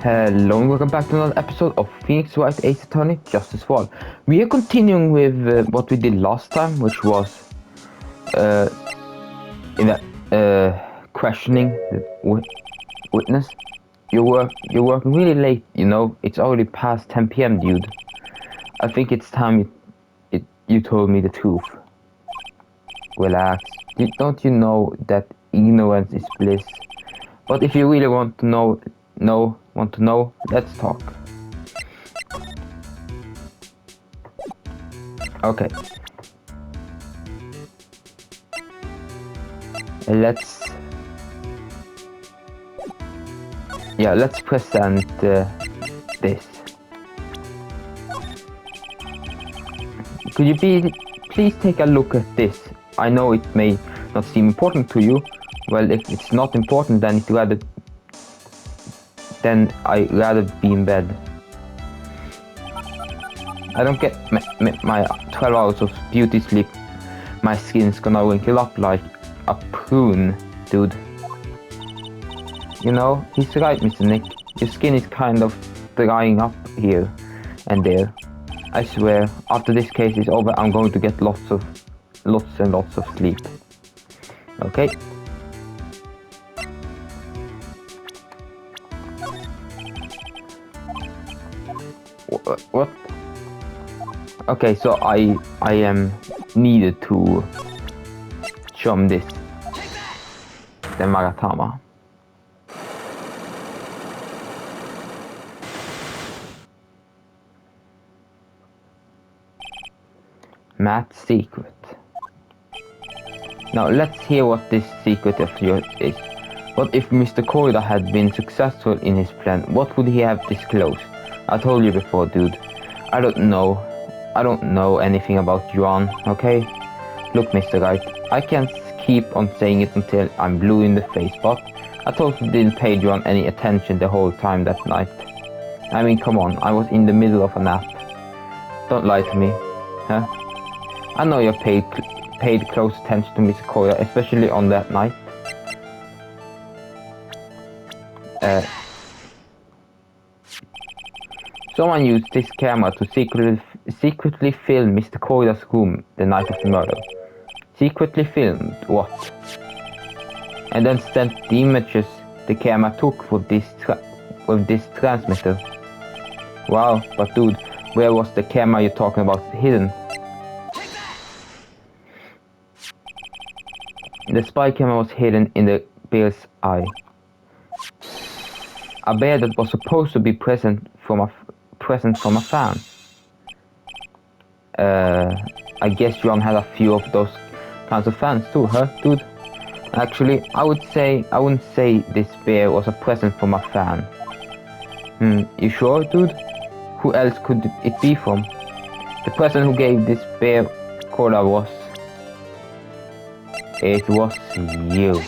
Hello and welcome back to another episode of Phoenix Wright Ace Attorney Justice Fall. We are continuing with what we did last time, which was in questioning the witness. You're working really late, you know. It's already past 10 p.m., dude. I think it's time you told me the truth. Relax. Don't you know that ignorance is bliss? But if you really want to know, let's talk. Okay. Let's present this. Could you please take a look at this? I know it may not seem important to you. Well, if it's not important, then I'd rather be in bed. I don't get my 12 hours of beauty sleep. My skin's gonna wrinkle up like a prune, dude. You know, he's right, Mr. Nick. Your skin is kind of drying up here and there. I swear, after this case is over, I'm going to get lots and lots of sleep. Okay? What? Okay, so I am needed to show him this. The Magatama. Matt's secret. Now let's hear what this secret of yours is. What if Mr. Corridor had been successful in his plan? What would he have disclosed? I told you before, dude. I don't know anything about Yuan, okay? Look, Mr. Wright, I can't keep on saying it until I'm blue in the face, but I totally didn't pay Yuan any attention the whole time that night. I mean, come on, I was in the middle of a nap. Don't lie to me, huh? I know you paid close attention to Mr. Corridor, especially on that night. Someone used this camera to secretly film Mr. Corridor's room the night of the murder. Secretly filmed what? And then sent the images the camera took with this transmitter. Wow, but dude, where was the camera you're talking about hidden? The spy camera was hidden in the bear's eye. A bear that was supposed to be present from a fan. I guess John had a few of those kinds of fans too, huh, dude? Actually, I wouldn't say this bear was a present from a fan. You sure, dude? Who else could it be from? The person who gave this bear cola was... It was you.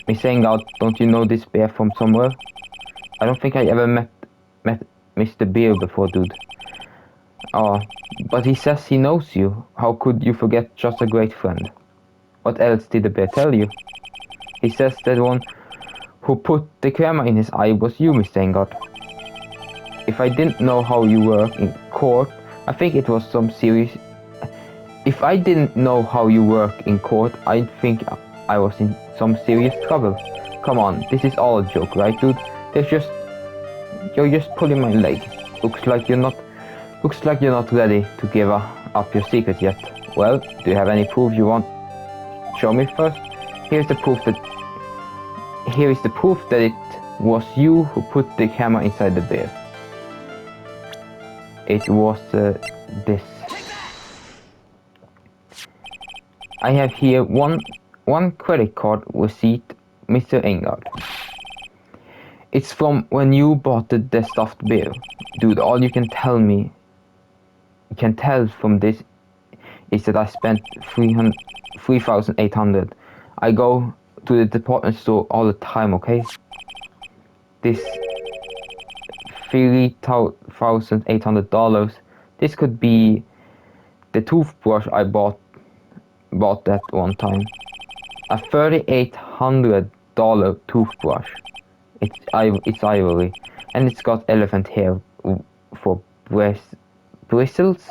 Miss Engard, don't you know this bear from somewhere? I don't think I ever met Mr. Bear before, dude. Oh, but he says he knows you. How could you forget just a great friend? What else did the bear tell you? He says that one who put the camera in his eye was you, Mr. Engard. If I didn't know how you work in court, I think it was some serious... If I didn't know how you work in court, I'd think I was in some serious trouble. Come on, this is all a joke, right, dude? You're just pulling my leg. Looks like you're not ready to give up your secret yet. Well, do you have any proof you want? Show me first. Here is the proof that it was you who put the camera inside the bear. It was this. I have here one credit card receipt, Mr. Engard. It's from when you bought the stuffed bear. Dude, all you can tell from this is that I spent $3,800. I go to the department store all the time, okay? This $3,800, this could be the toothbrush I bought that one time. A $3,800 toothbrush. It's ivory, and it's got elephant hair for bristles.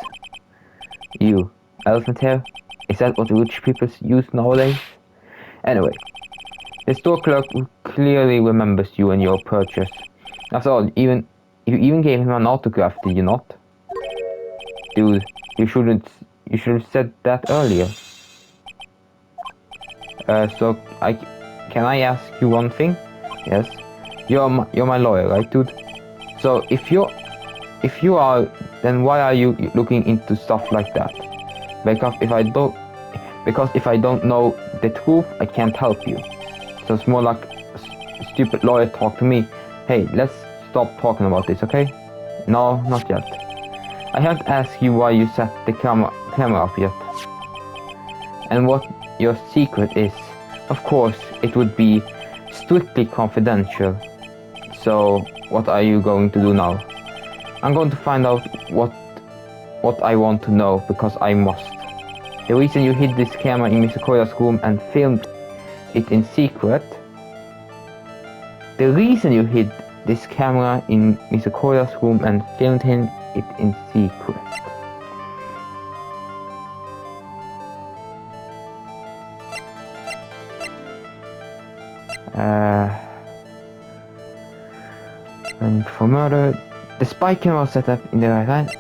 Elephant hair? Is that what rich people use nowadays? Anyway, the store clerk clearly remembers you and your purchase. After all, you even gave him an autograph, did you not? Dude, you should have said that earlier. Can I ask you one thing? Yes. You're my lawyer, right, dude? So if you are, then why are you looking into stuff like that? Because if I don't know the truth, I can't help you. So it's more like stupid lawyer talk to me. Hey, let's stop talking about this, okay? No, not yet. I haven't asked you why you set the camera up yet. And what your secret is. Of course, it would be strictly confidential. So, what are you going to do now? I'm going to find out what I want to know, because I must. The reason you hid this camera in Mr. Koya's room and filmed it in secret. The reason you hid this camera in Mr. Koya's room and filmed it in secret. And for murder, the spy camera was set up in the right hand.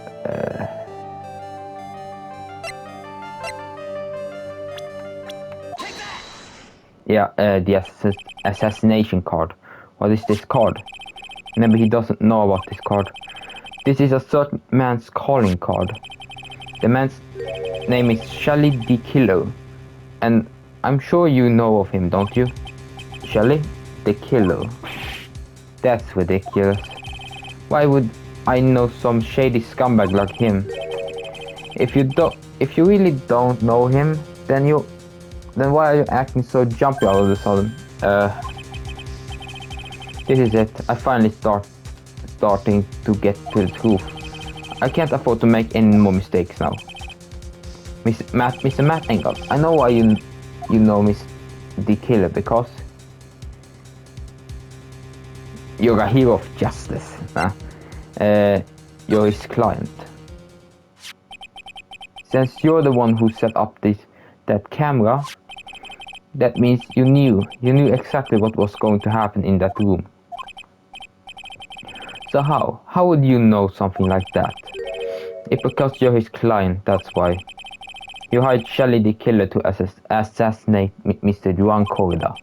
The assassination card. What is this card? Remember, he doesn't know about this card. This is a certain man's calling card. The man's name is Shelly the Killer, and I'm sure you know of him, don't you? Shelly the Killer. That's ridiculous. Why would I know some shady scumbag like him? If you really don't know him, then why are you acting so jumpy all of a sudden? This is it. I finally starting to get to the truth. I can't afford to make any more mistakes now. Mr. Matt Engel, I know why you know Miss the Killer, because you're a hero of justice. You're his client. Since you're the one who set up that camera, that means you knew exactly what was going to happen in that room. So how would you know something like that? It's because you're his client, that's why. You hired Shelly the Killer to assassinate Mr. Juan Corrida.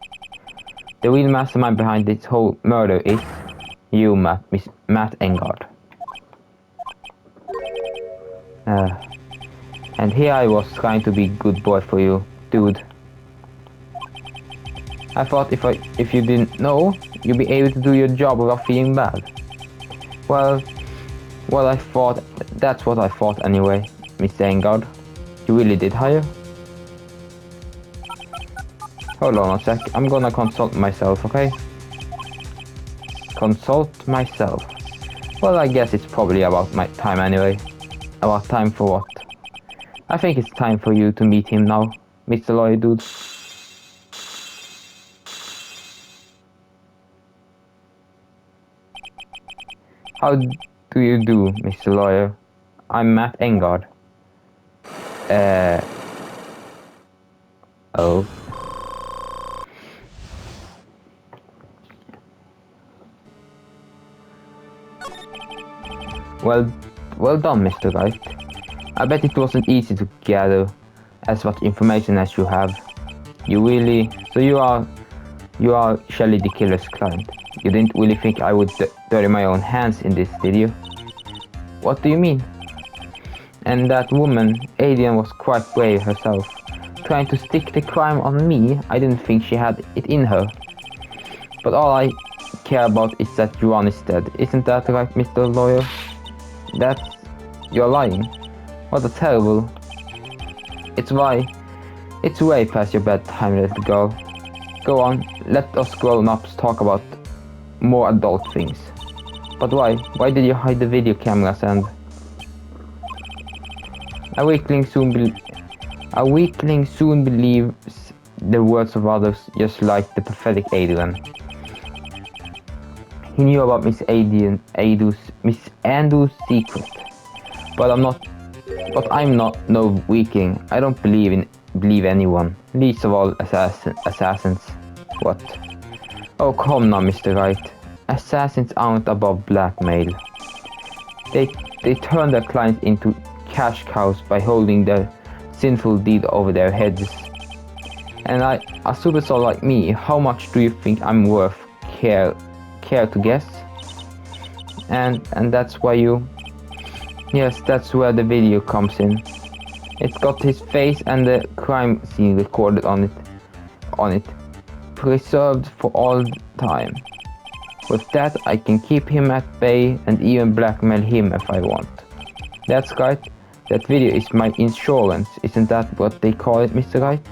The real mastermind behind this whole murder is you, Matt Engard. And here I was trying to be good boy for you, dude. I thought if you didn't know, you'd be able to do your job without feeling bad. Well, that's what I thought anyway, Mr. Engard. You really did hire? Hold on a sec, I'm gonna consult myself, okay? Consult myself. Well, I guess it's probably about my time anyway. About time for what? I think it's time for you to meet him now, Mr. Lawyer Dude. How do you do, Mr. Lawyer? I'm Matt Engard. Oh. Well done, Mr. Wright. I bet it wasn't easy to gather as much information as you have. So you are Shelly the Killer's client. You didn't really think I would dirty my own hands in this, did you? What do you mean? And that woman, Adrian, was quite brave herself. Trying to stick the crime on me, I didn't think she had it in her. But all I care about is that Juan is dead. Isn't that right, Mr. Lawyer? You're lying. What a terrible... It's way past your bedtime, little girl. Go on, let us grown-ups talk about more adult things. But why? Why did you hide the video cameras and... A weakling soon believes the words of others, just like the pathetic Adrian. He knew about Miss Andrew's secret. But I'm not no Viking. I don't believe anyone. Least of all assassins. What? Oh, come now, Mr. Wright. Assassins aren't above blackmail. They turn their clients into cash cows by holding their sinful deed over their heads. And a superstar like me, how much do you think I'm worth? Care to guess? And that's why you... Yes, that's where the video comes in. It's got his face and the crime scene recorded on it. Preserved for all time. With that, I can keep him at bay and even blackmail him if I want. That's right. That video is my insurance. Isn't that what they call it, Mr. Wright?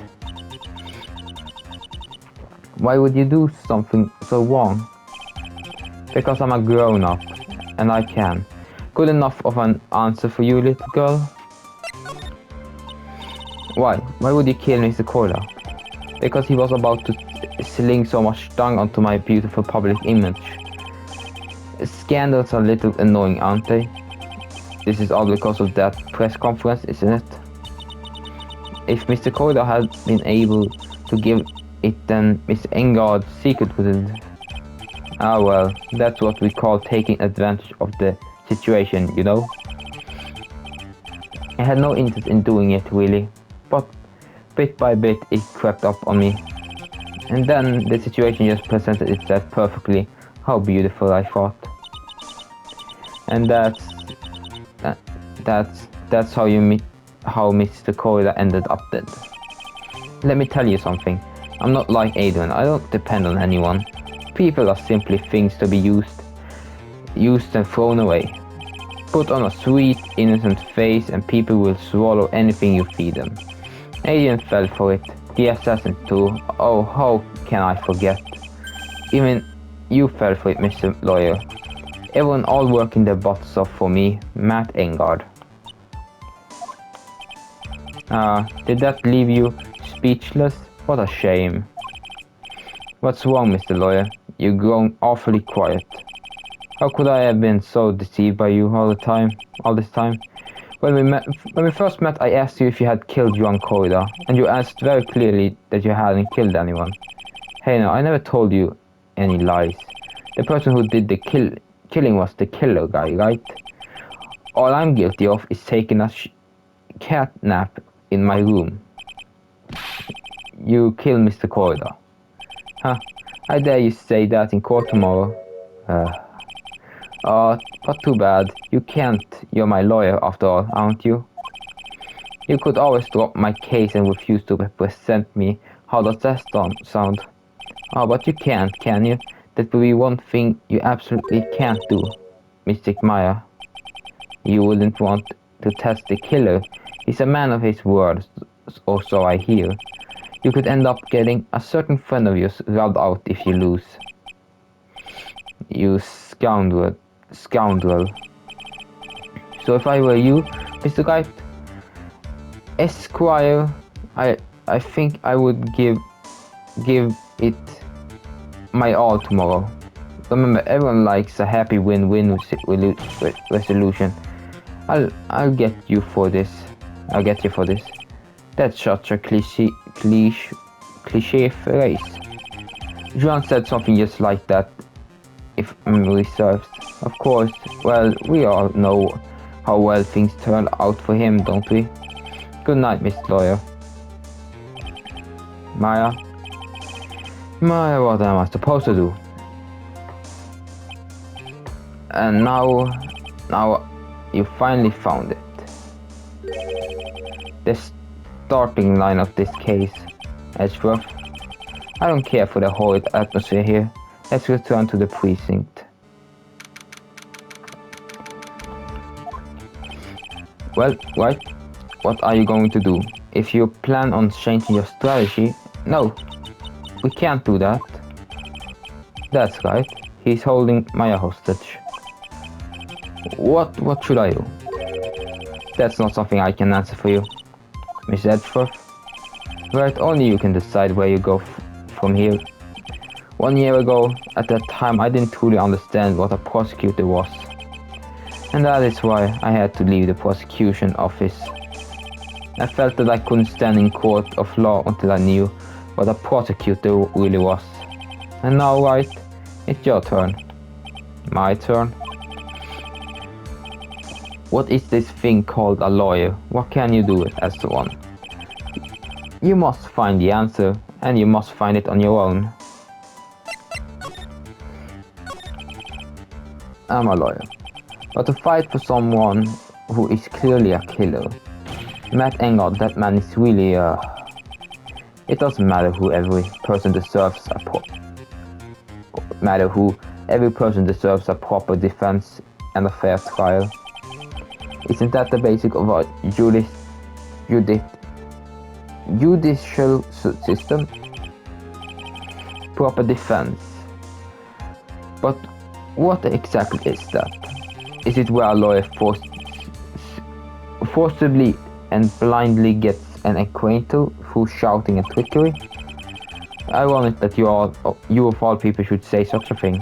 Why would you do something so wrong? Because I'm a grown-up, and I can. Good enough of an answer for you, little girl? Why? Why would you kill Mr. Cola? Because he was about to sling so much dung onto my beautiful public image. Scandals are a little annoying, aren't they? This is all because of that press conference, isn't it? If Mr. Cola had been able to give it, then Miss Engard's secret would... Ah well, that's what we call taking advantage of the situation, you know? I had no interest in doing it, really, but bit by bit it crept up on me. And then the situation just presented itself perfectly. How beautiful, I thought. And that's how Mr. Cola ended up dead. Let me tell you something. I'm not like Adrian. I don't depend on anyone. People are simply things to be used and thrown away. Put on a sweet, innocent face and people will swallow anything you feed them. Adrian fell for it. The assassin too. Oh, how can I forget? Even you fell for it, Mr. Lawyer. Everyone all working their butts off for me, Matt Engard. Did that leave you speechless? What a shame. What's wrong, Mr. Lawyer? You've grown awfully quiet. How could I have been so deceived by you all this time? When we first met, I asked you if you had killed Johan Corridor, and you answered very clearly that you hadn't killed anyone. Hey, no, I never told you any lies. The person who did the killing was the killer guy, right? All I'm guilty of is taking a cat nap in my room. You killed Mr. Corridor. Huh, I dare you say that in court tomorrow. But too bad. You can't. You're my lawyer after all, aren't you? You could always drop my case and refuse to represent me. How does that sound? Oh, but you can't, can you? That would be one thing you absolutely can't do, Mystic Maya. You wouldn't want to test the killer. He's a man of his word, or so I hear. You could end up getting a certain friend of yours rubbed out if you lose. You scoundrel. So if I were you, Mr. Wright, Esquire, I think I would give it my all tomorrow. Remember, everyone likes a happy win-win resolution. I'll get you for this. I'll get you for this. That's such a cliche phrase. Juan said something just like that, if memory serves. Of course, well, we all know how well things turned out for him, don't we? Good night, Mr. Lawyer. Maya, what am I supposed to do? And now you finally found it. The starting line of this case, Edgeworth. I don't care for the horrid atmosphere here. Let's return to the precinct. Well, right, what are you going to do? If you plan on changing your strategy, no, we can't do that. That's right, he's holding Maya hostage. What should I do? That's not something I can answer for you, Miss Edgeworth. Right, only you can decide where you go from here. 1 year ago, at that time, I didn't truly understand what a prosecutor was. And that is why I had to leave the prosecution office. I felt that I couldn't stand in court of law until I knew what a prosecutor really was. And now, Wright, it's your turn. My turn. What is this thing called a lawyer? What can you do as one? You must find the answer, and you must find it on your own. I'm a lawyer. But to fight for someone who is clearly a killer, Matt Engard, that man is really it doesn't matter who every person deserves a proper defense and a fair trial. Isn't that the basic of our judicial system? Proper defense. But what exactly is that? Is it where a lawyer forcibly and blindly gets an acquittal through shouting and trickery? Ironic that you of all people should say such a thing.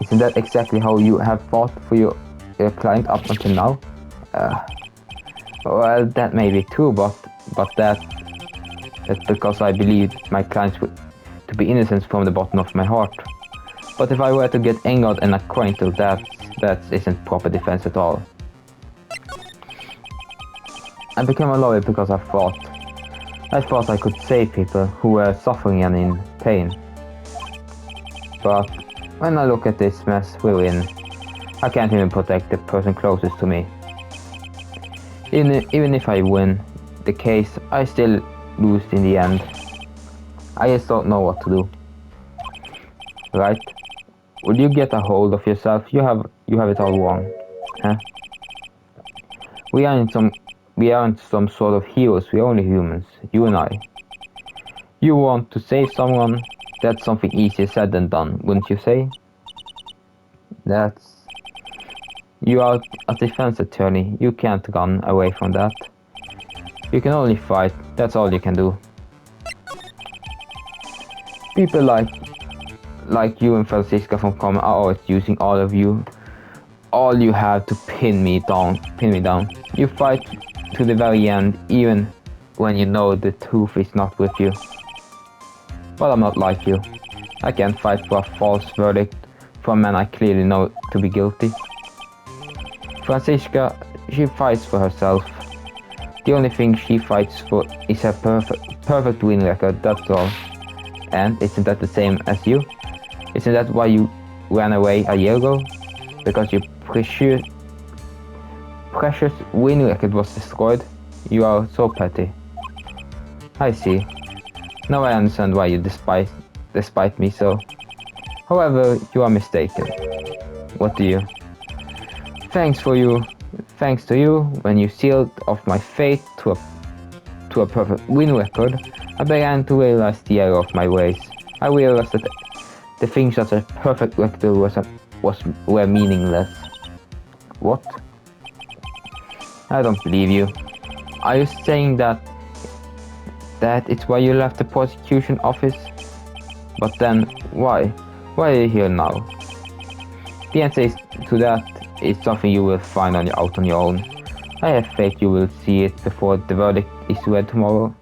Isn't that exactly how you have fought for your client up until now? Well, that may be true, but that's because I believed my clients to be innocent from the bottom of my heart. But if I were to get Engard and acquittal, that isn't proper defense at all. I became a lawyer because I thought I could save people who were suffering and in pain. But when I look at this mess we're in, I can't even protect the person closest to me. Even if I win the case, I still lose in the end. I just don't know what to do. Right? Will you get a hold of yourself? You have it all wrong. Huh? We aren't some sort of heroes, we're only humans, you and I. You want to save someone, that's something easier said than done, wouldn't you say? You are a defense attorney, you can't run away from that. You can only fight, that's all you can do. People like you and Francisca from Common are always using all you have to pin me down. You fight to the very end, even when you know the truth is not with you. But I'm not like you. I can't fight for a false verdict for a man I clearly know to be guilty. Francisca, she fights for herself. The only thing she fights for is her perfect win record, that's all. And isn't that the same as you? Isn't that why you ran away a year ago? Because your precious win record was destroyed? You are so petty. I see. Now I understand why you despise me so. However, you are mistaken. What do you? Thanks to you, when you sealed off my fate to a perfect win record, I began to realize the error of my ways. I realized that the things such as perfect record were meaningless. What? I don't believe you. Are you saying that it's why you left the prosecution office? But then, why? Why are you here now? The answer to that is something you will find out on your own. I have faith you will see it before the verdict is read tomorrow.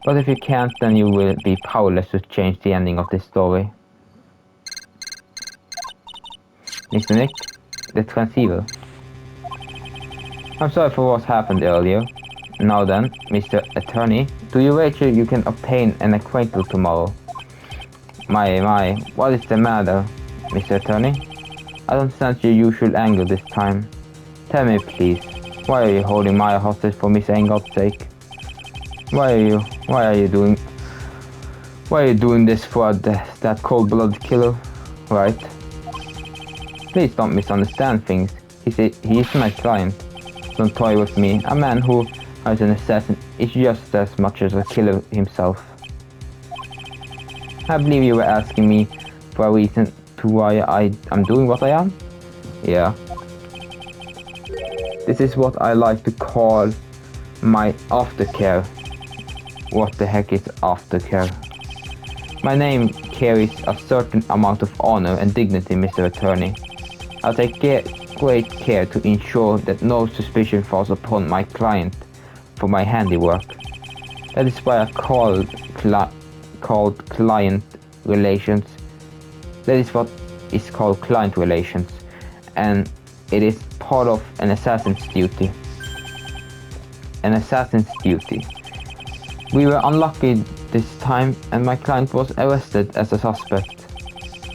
But if you can't, then you will be powerless to change the ending of this story. Mr. Nick, the transceiver. I'm sorry for what happened earlier. Now then, Mr. Attorney, do you wager you can obtain an acquittal tomorrow? My, what is the matter, Mr. Attorney? I don't sense your usual anger this time. Tell me please, why are you holding Maya hostage for Miss Engard's sake? Why are you doing this for that cold-blooded killer, right? Please don't misunderstand things. He is my client. Don't toy with me. A man who is an assassin is just as much as a killer himself. I believe you were asking me for a reason to why I'm doing what I am? Yeah. This is what I like to call my aftercare. What the heck is aftercare? My name carries a certain amount of honor and dignity, Mr. Attorney. I'll take great care to ensure that no suspicion falls upon my client for my handiwork. That is why I called client relations. That is what is called client relations, and it is part of an assassin's duty. An assassin's duty. We were unlucky this time, and my client was arrested as a suspect.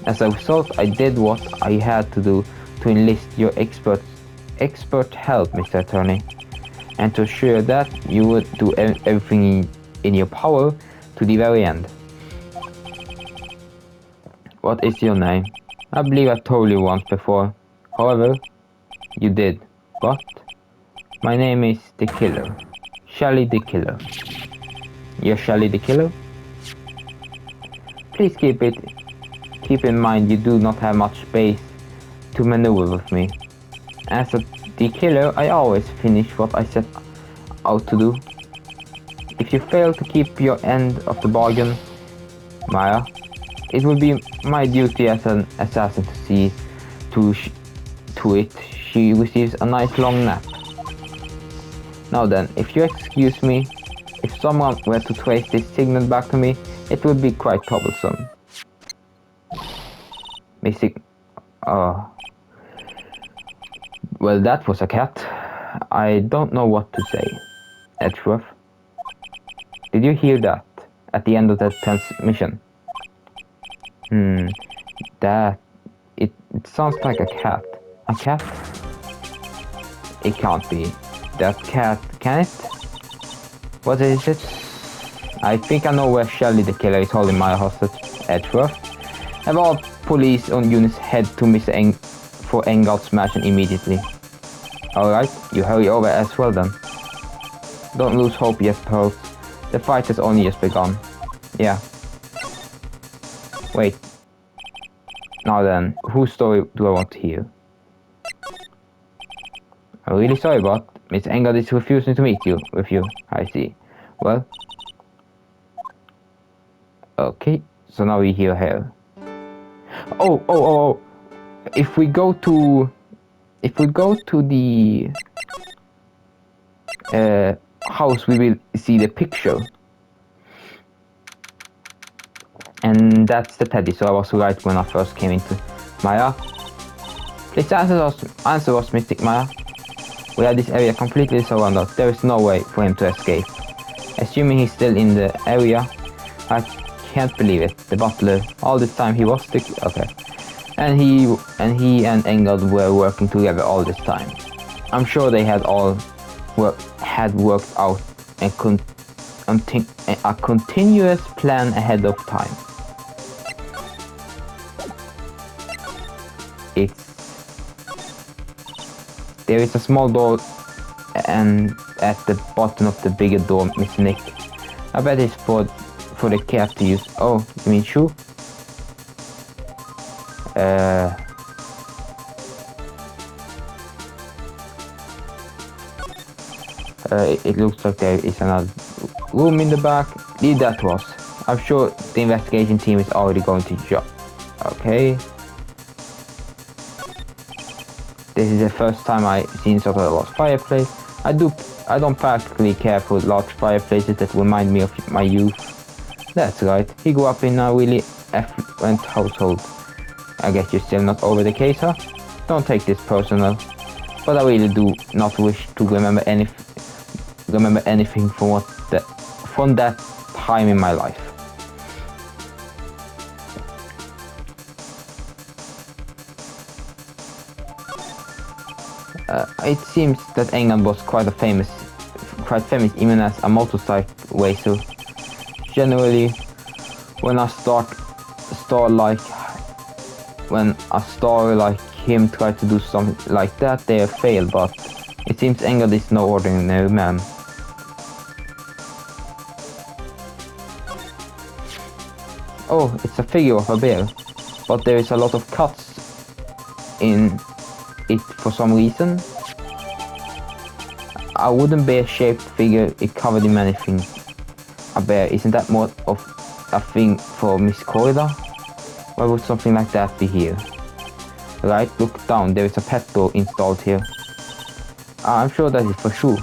As a result, I did what I had to do to enlist your expert help, Mr. Attorney, and to assure that you would do everything in your power to the very end. What is your name? I believe I told you once before. However, you did. What? My name is the Killer. Shelly the Killer. You're Shelly the Killer? Please keep in mind you do not have much space to maneuver with me. As the Killer, I always finish what I set out to do. If you fail to keep your end of the bargain, Maya, it would be my duty as an assassin to see to it she receives a nice long nap. Now then, if you excuse me, if someone were to trace this signal back to me, it would be quite troublesome. Missing... Well, that was a cat. I don't know what to say. Edgeworth, did you hear that at the end of that transmission? It sounds like a cat. A cat? It can't be. That cat, can it? What is it? I think I know where Shelly the Killer is holding my hostage, Edgeworth. Have all police on units head to Mr. for Engel's mansion immediately. Alright, you hurry over as well then. Don't lose hope yet, Pearl. The fight has only just begun. Yeah. Wait. Now then, whose story do I want to hear? I'm really sorry, but Miss Engel is refusing to meet with you. I see. Well. Okay, so now we hear her. Oh. If we go to the house, we will see the picture. And that's the teddy, so I was right when I first came into Maya. Please answer us, Mystic Maya. We have this area completely surrounded. There is no way for him to escape. Assuming he's still in the area, I can't believe it. The butler, all this time he was sick. Okay. And he and Engel were working together all this time. I'm sure they had worked out a continuous plan ahead of time. There is a small door and at the bottom of the bigger door, Miss Nick. I bet it's for the cat to use. Oh, you mean shoe? It looks like there is another room in the back. Leave that to us. I'm sure the investigation team is already going to job. Okay. This is the first time I've seen sort of a large fireplace. I don't practically care for large fireplaces that remind me of my youth. That's right. He grew up in a really affluent household. I guess you're still not over the case, huh? Don't take this personal. But I really do not wish to remember anything from that time in my life. It seems that England was quite famous even as a motorcycle racer. Generally, when a star like him tried to do something like that, they failed, but it seems England is no ordinary man. Oh, it's a figure of a bear, but there is a lot of cuts in it for some reason. A wooden bear-shaped figure is covered in many things. A bear, isn't that more of a thing for Miss Corridor? Why would something like that be here? Right, look down, there is a pet door installed here. I'm sure that is for sure.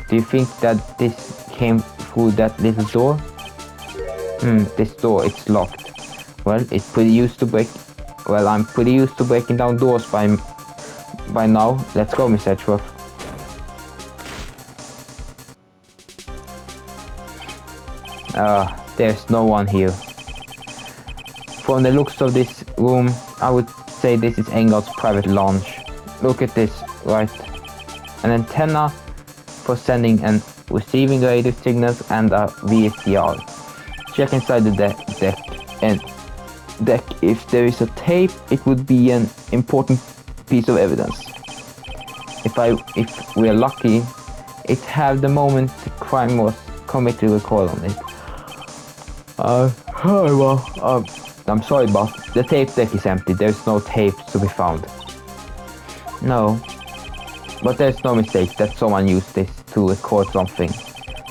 Do you think that this came through that little door? This door, it's locked. Well, it's pretty used to break. Well, I'm pretty used to breaking down doors by now. Let's go, Miss Edgeworth. There's no one here. From the looks of this room, I would say this is Engel's private lounge. Look at this, right? An antenna for sending and receiving radio signals and a VCR. Check inside the deck and if there is a tape, it would be an important piece of evidence. If we're lucky, it have the moment the crime was committed record on it. I'm sorry, boss. The tape deck is empty. There's no tapes to be found. No, but there's no mistake that someone used this to record something.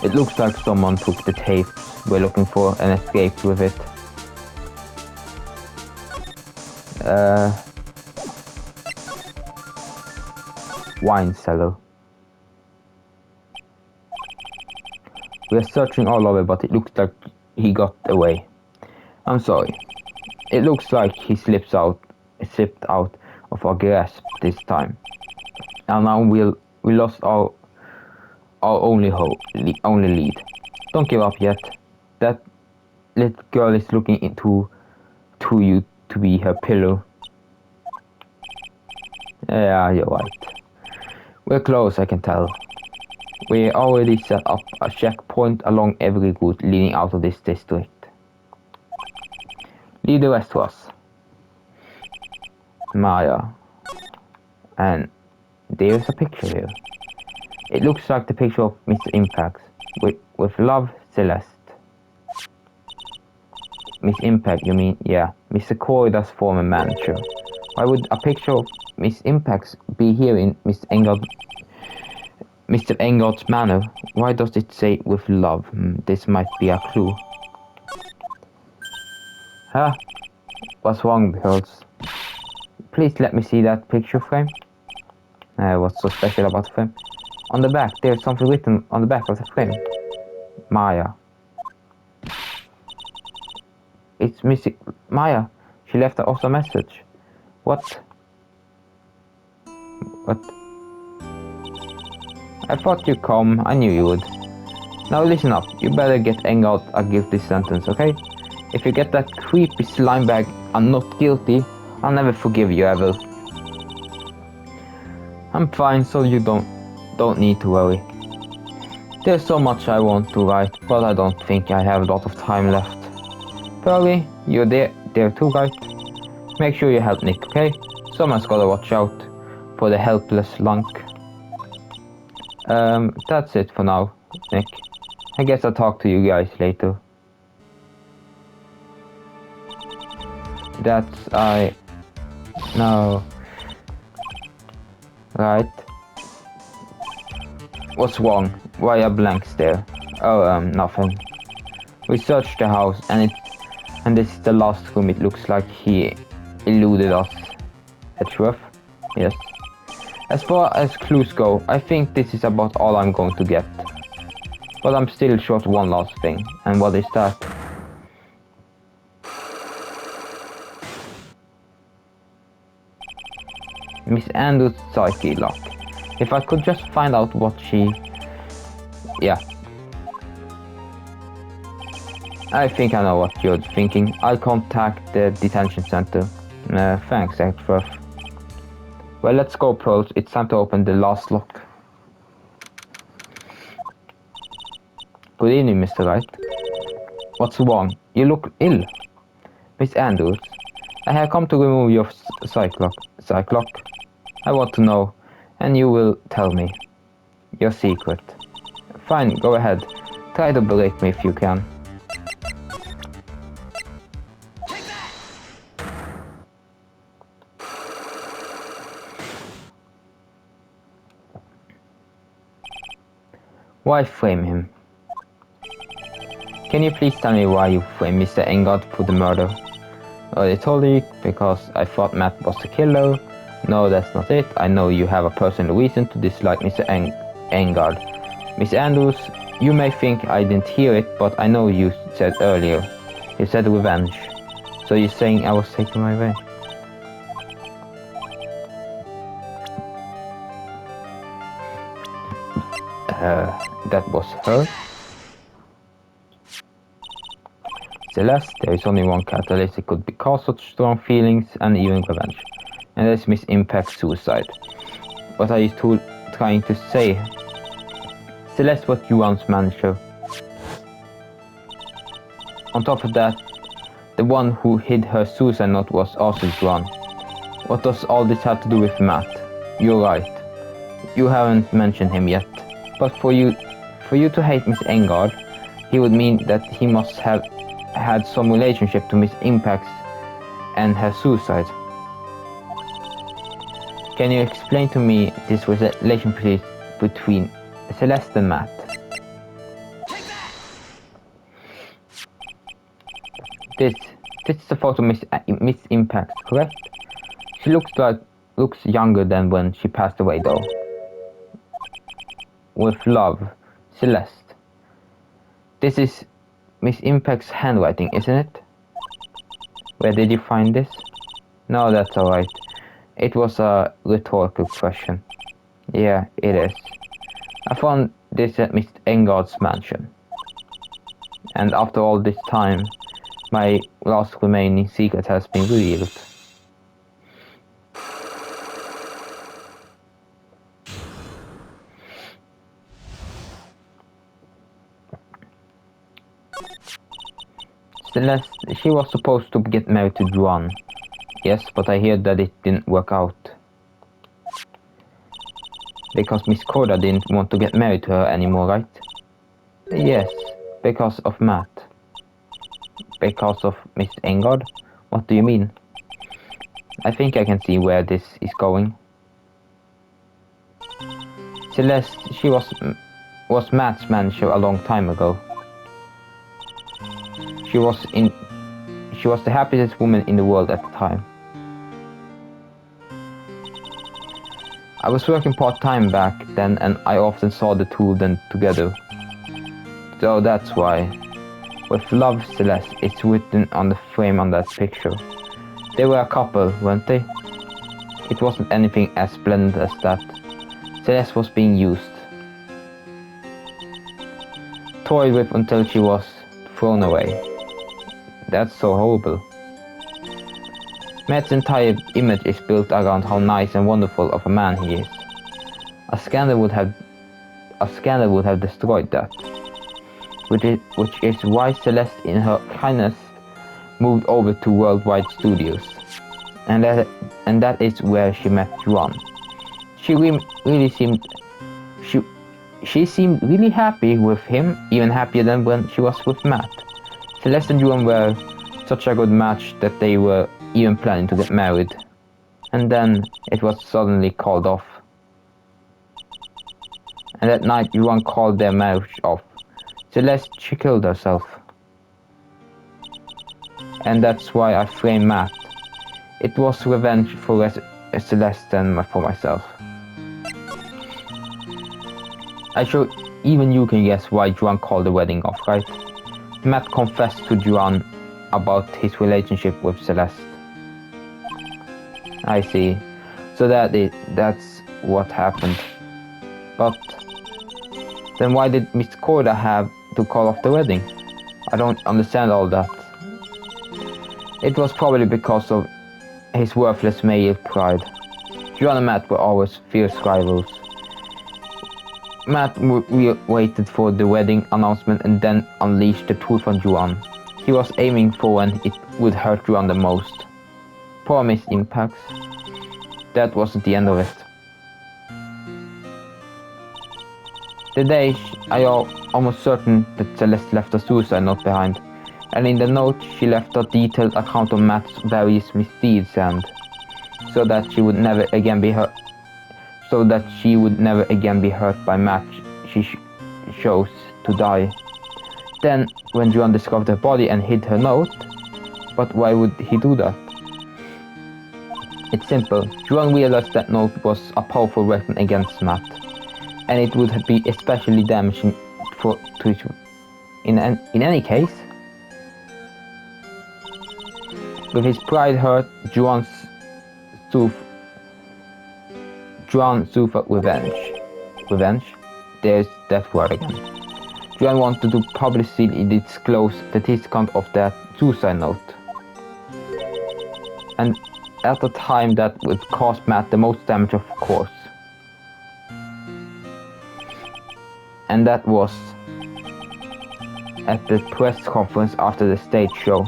It looks like someone took the tapes we're looking for and escaped with it. Wine cellar. We're searching all over, but it looks like he got away. I'm sorry. It looks like he slipped out of our grasp this time. And now we lost our only lead. Don't give up yet. That little girl is looking to you to be her pillow. Yeah, you're right. We're close, I can tell. We already set up a checkpoint along every route leading out of this district. Leave the rest to us. Maya. And there's a picture here. It looks like the picture of Mr. Impact. With love, Celeste. Miss Impact, you mean? Yeah. Mr. Corridor's former manager. Why would a picture of Miss Impact be here in Mr. Engel's manor? Why does it say with love? This might be a clue. Huh? What's wrong, girls? Please let me see that picture frame. What's so special about the frame? On the back, there's something written on the back of the frame. Maya. It's missing. Maya. She left us a message. What? I thought you'd come. I knew you would. Now listen up. You better get Engel a guilty sentence, okay? If you get that creepy slime bag and not guilty, I'll never forgive you ever. I'm fine, so you don't need to worry. There's so much I want to write, but I don't think I have a lot of time left. Pearly, you're there too, right? Make sure you help Nick, okay? Someone's gotta watch out for the helpless lunk. That's it for now, Nick. I guess I'll talk to you guys later. No. Right. What's wrong? Why a blank stare? Oh, nothing. We searched the house and this is the last room. It looks like he eluded us. Edgeworth? Yes. As far as clues go, I think this is about all I'm going to get. But I'm still short one last thing. And what is that? Miss Andrews' psyche lock. If I could just find out what she... Yeah. I think I know what you're thinking. I'll contact the detention center. Thanks, Edgeworth. Well, let's go, Pearls. It's time to open the last lock. Good evening, Mr. Wright. What's wrong? You look ill. Miss Andrews, I have come to remove your psych lock. I want to know, and you will tell me. Your secret. Fine, go ahead. Try to break me if you can. Why frame him? Can you please tell me why you framed Mr. Engard for the murder? Totally, because I thought Matt was the killer. No, that's not it. I know you have a personal reason to dislike Mr. Engard. Miss Andrews, you may think I didn't hear it, but I know you said earlier. You said revenge. So you're saying I was taking my revenge? That was her. Celeste, there is only one catalyst that could cause such strong feelings and even revenge. And that's Miss Impact suicide. What are you trying to say? Celeste was Juan's manager. On top of that, the one who hid her suicide note was also Juan. What does all this have to do with Matt? You're right. You haven't mentioned him yet. But for you to hate Miss Engard, he would mean that he must have had some relationship to Miss Impact's and her suicide. Can you explain to me this relationship between Celeste and Matt? This is a photo of Miss Impact, correct? She looks younger than when she passed away though. With love, Celeste. This is Miss Impact's handwriting, isn't it? Where did you find this? No, that's alright. It was a rhetorical question. Yeah, it is. I found this at Miss Engard's mansion. And after all this time, my last remaining secret has been revealed. Celeste, she was supposed to get married to Juan. Yes, but I hear that it didn't work out. Because Miss Corda didn't want to get married to her anymore, right? Yes, because of Matt. Because of Miss Engard? What do you mean? I think I can see where this is going. Celeste, she was Matt's manager a long time ago. She was the happiest woman in the world at the time. I was working part-time back then and I often saw the two of them together. So that's why. With love, Celeste, it's written on the frame on that picture. They were a couple, weren't they? It wasn't anything as splendid as that. Celeste was being used. Toyed with until she was thrown away. That's so horrible. Matt's entire image is built around how nice and wonderful of a man he is. A scandal would have destroyed that. Which is why Celeste, in her kindness, moved over to Worldwide Studios. And that is where she met Juan. She seemed really happy with him, even happier than when she was with Matt. Celeste and Juan were such a good match that they were even planning to get married. And then it was suddenly called off. And that night Juan called their marriage off. Celeste, she killed herself. And that's why I framed Matt. It was revenge for Celeste and for myself. I'm sure even you can guess why Juan called the wedding off, right? Matt confessed to Juan about his relationship with Celeste. I see. So that's what happened. But then why did Miss Corda have to call off the wedding? I don't understand all that. It was probably because of his worthless male pride. Juan and Matt were always fierce rivals. Matt waited for the wedding announcement and then unleashed the truth on Juan. He was aiming for when it would hurt Juan the most. Poor Miss Impacts. That wasn't the end of it. The day I almost certain that Celeste left a suicide note behind, and in the note she left a detailed account of Matt's various misdeeds and so that she would never again be hurt. So that she would never again be hurt by Matt she chose to die. Then, when Joanne discovered her body and hid her note, but why would he do that? It's simple. Joanne realized that note was a powerful weapon against Matt, and it would be especially damaging to in any case. With his pride hurt, Joanne suffered revenge. There's that word again. Joanne wanted to publicly disclose the discount of that suicide note. And at the time that would cause Matt the most damage, of course. And that was at the press conference after the stage show.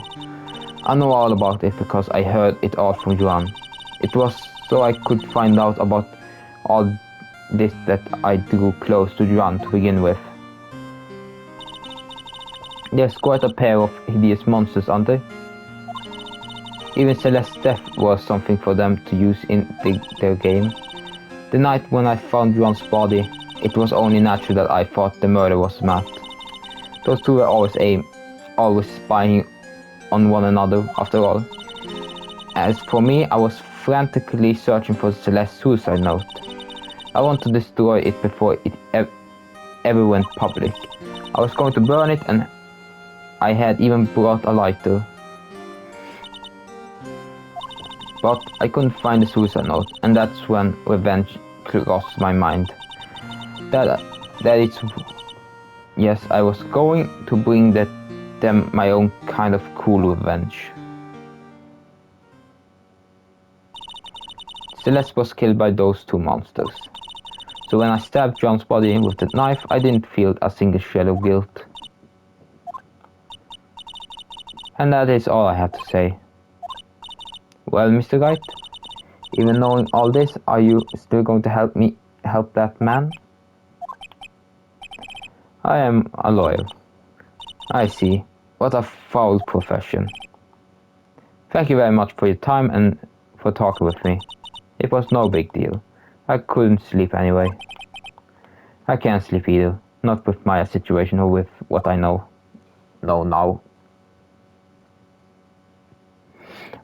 I know all about it because I heard it all from Joanne. It was so I could find out about all this that I drew close to Joanne to begin with. There's quite a pair of hideous monsters, aren't they? Even Celeste's death was something for them to use in their game. The night when I found Joanne's body, it was only natural that I thought the murder was Matt. Those two were always spying on one another, after all. As for me, I was frantically searching for Celeste's suicide note. I wanted to destroy it before it ever went public. I was going to burn it, and I had even brought a lighter. But I couldn't find the suicide note, and that's when revenge crossed my mind. Yes, I was going to bring them my own kind of cool revenge. Celeste was killed by those two monsters. So when I stabbed John's body with the knife, I didn't feel a single shred of guilt. And that is all I have to say. Well, Mr. Wright, even knowing all this, are you still going to help that man? I am a lawyer. I see. What a foul profession. Thank you very much for your time and for talking with me. It was no big deal. I couldn't sleep anyway. I can't sleep either. Not with my situation or with what I know. No, now.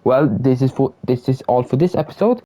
Well, this is all for this episode.